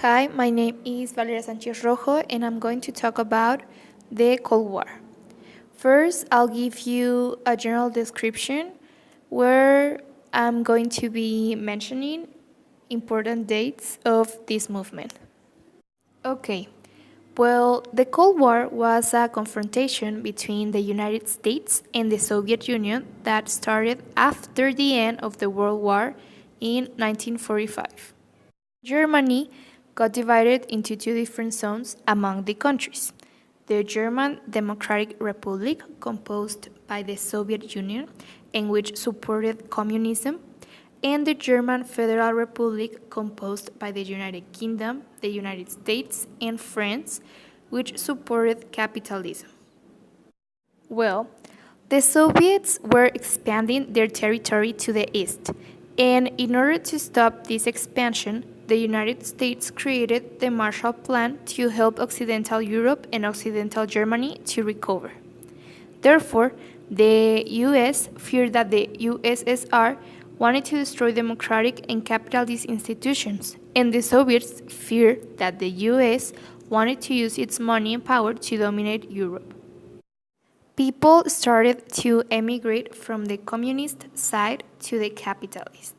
Hi, my name is Valeria Sanchez Rojo, and I'm going to talk about the Cold War. First, I'll give you a general description where I'm going to be mentioning important dates of this movement. Okay, well, the Cold War was a confrontation between the United States and the Soviet Union that started after the end of the World War in 1945. Germany got divided into two different zones among the countries: the German Democratic Republic, composed by the Soviet Union and which supported communism, and the German Federal Republic, composed by the United Kingdom, the United States, and France, which supported capitalism. Well, the Soviets were expanding their territory to the east, and in order to stop this expansion, the United States created the Marshall Plan to help Occidental Europe and Occidental Germany to recover. Therefore, the US feared that the USSR wanted to destroy democratic and capitalist institutions, and the Soviets feared that the US wanted to use its money and power to dominate Europe. People started to emigrate from the communist side to the capitalist.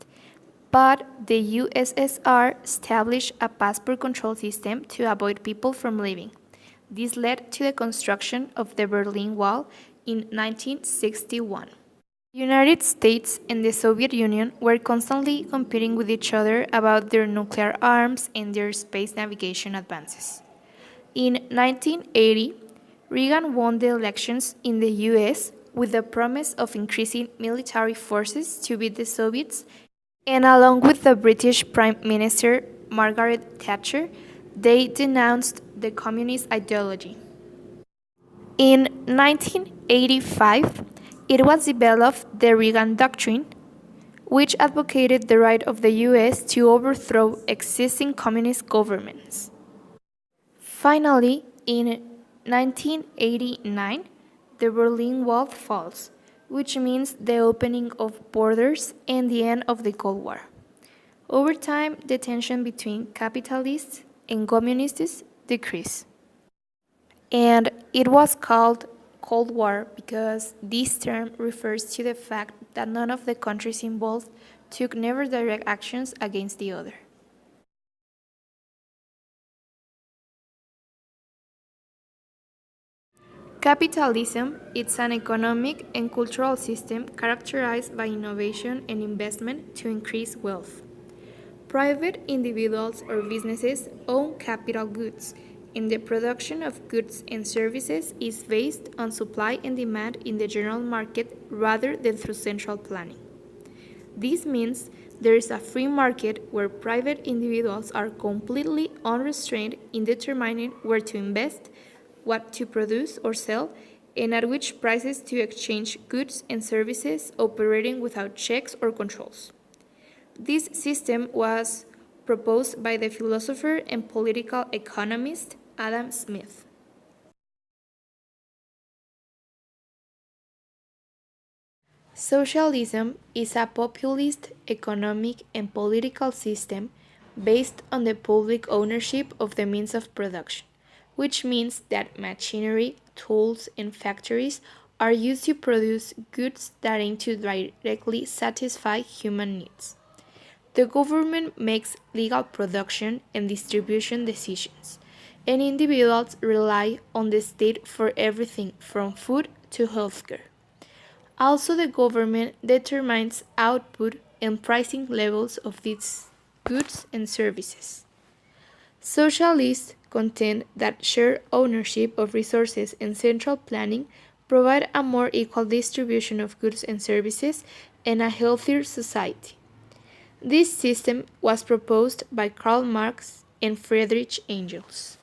But the USSR established a passport control system to avoid people from leaving. This led to the construction of the Berlin Wall in 1961. The United States and the Soviet Union were constantly competing with each other about their nuclear arms and their space navigation advances. In 1980, Reagan won the elections in the US with the promise of increasing military forces to beat the Soviets, and along with the British Prime Minister Margaret Thatcher, they denounced the communist ideology. In 1985, it was developed the Reagan Doctrine, which advocated the right of the US to overthrow existing communist governments. Finally, in 1989, the Berlin Wall falls, which means the opening of borders and the end of the Cold War. Over time, the tension between capitalists and communists decreased. And it was called Cold War because this term refers to the fact that none of the countries involved took never direct actions against the other. Capitalism is an economic and cultural system characterized by innovation and investment to increase wealth. Private individuals or businesses own capital goods, and the production of goods and services is based on supply and demand in the general market rather than through central planning. This means there is a free market where private individuals are completely unrestrained in determining where to invest, what to produce or sell, and at which prices to exchange goods and services, operating without checks or controls. This system was proposed by the philosopher and political economist Adam Smith. Socialism is a populist economic and political system based on the public ownership of the means of production, which means that machinery, tools, and factories are used to produce goods that aim to directly satisfy human needs. The government makes legal production and distribution decisions, and individuals rely on the state for everything from food to healthcare. Also, the government determines output and pricing levels of these goods and services. Socialists contend that shared ownership of resources and central planning provide a more equal distribution of goods and services and a healthier society. This system was proposed by Karl Marx and Friedrich Engels.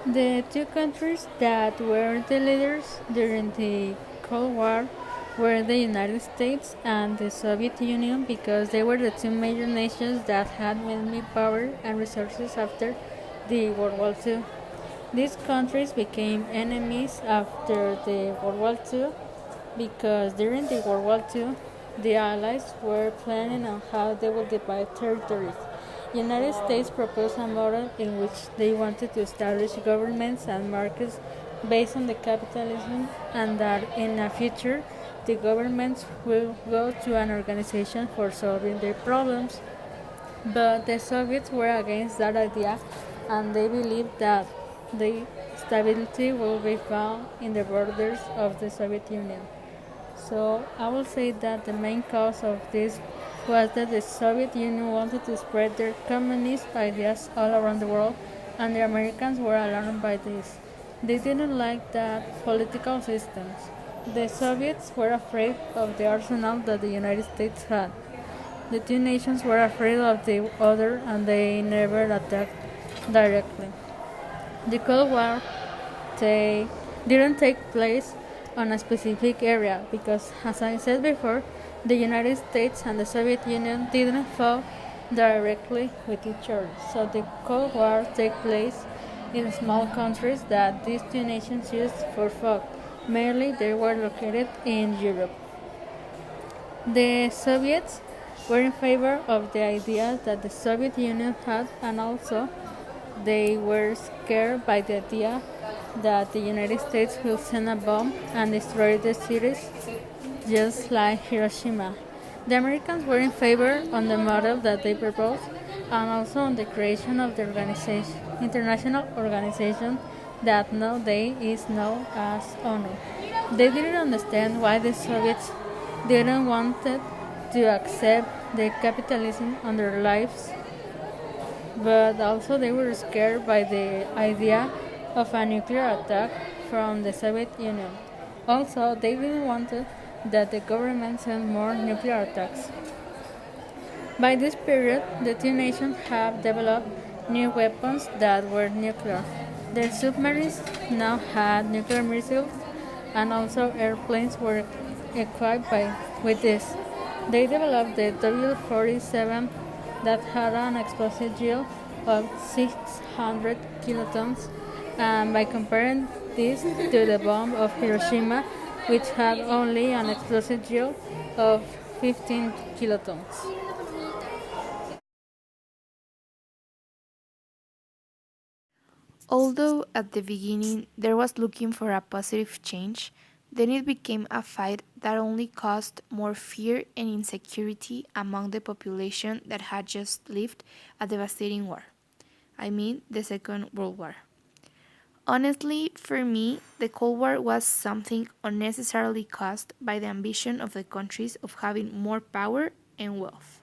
The two countries that were the leaders during the Cold War were the United States and the Soviet Union because they were the two major nations that had mainly power and resources after the World War II. These countries became enemies after the World War II because during the World War II, the Allies were planning on how they would divide territories. United States proposed a model in which they wanted to establish governments and markets based on the capitalism, and that in the future the governments will go to an organization for solving their problems. But the Soviets were against that idea, and they believed that the stability will be found in the borders of the Soviet Union. So I will say that the main cause of this was that the Soviet Union wanted to spread their communist ideas all around the world, and the Americans were alarmed by this. They didn't like that political systems. The Soviets were afraid of the arsenal that the United States had. The two nations were afraid of the other, and they never attacked directly. The Cold War they didn't take place on a specific area because, as I said before, the United States and the Soviet Union didn't fought directly with each other. So the Cold War took place in small countries that these two nations used for fog. Mainly, they were located in Europe. The Soviets were in favor of the ideas that the Soviet Union had, and also they were scared by the idea that the United States will send a bomb and destroy the cities just like Hiroshima. The Americans were in favor on the model that they proposed and also on the creation of the international organization that nowadays is known as ONU. They didn't understand why the Soviets didn't want to accept the capitalism on their lives, but also they were scared by the idea of a nuclear attack from the Soviet Union. Also, they didn't want that the government send more nuclear attacks. By this period, the two nations have developed new weapons that were nuclear. Their submarines now had nuclear missiles, and also airplanes were equipped with this. They developed the W-47 that had an explosive yield of 600 kilotons, and by comparing this to the bomb of Hiroshima, which had only an explosive yield of 15 kilotons. Although at the beginning there was looking for a positive change, then it became a fight that only caused more fear and insecurity among the population that had just lived a devastating war. I mean, the Second World War. Honestly, for me, the Cold War was something unnecessarily caused by the ambition of the countries of having more power and wealth.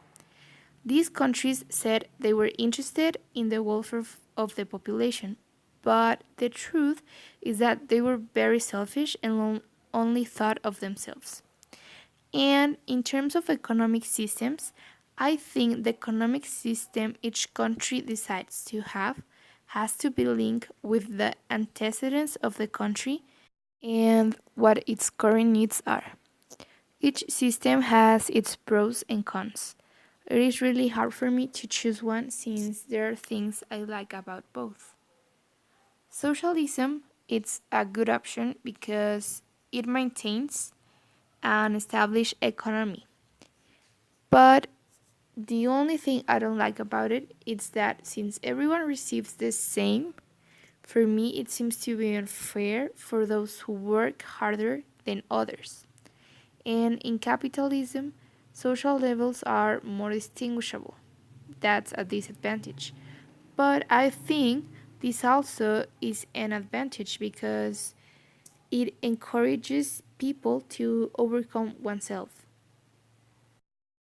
These countries said they were interested in the welfare of the population, but the truth is that they were very selfish and only thought of themselves. And in terms of economic systems, I think the economic system each country decides to have has to be linked with the antecedents of the country and what its current needs are. Each system has its pros and cons. It is really hard for me to choose one since there are things I like about both. Socialism it's a good option because it maintains an established economy. But the only thing I don't like about it is that since everyone receives the same, for me it seems to be unfair for those who work harder than others. And in capitalism, social levels are more distinguishable. That's a disadvantage. But I think this also is an advantage because it encourages people to overcome oneself.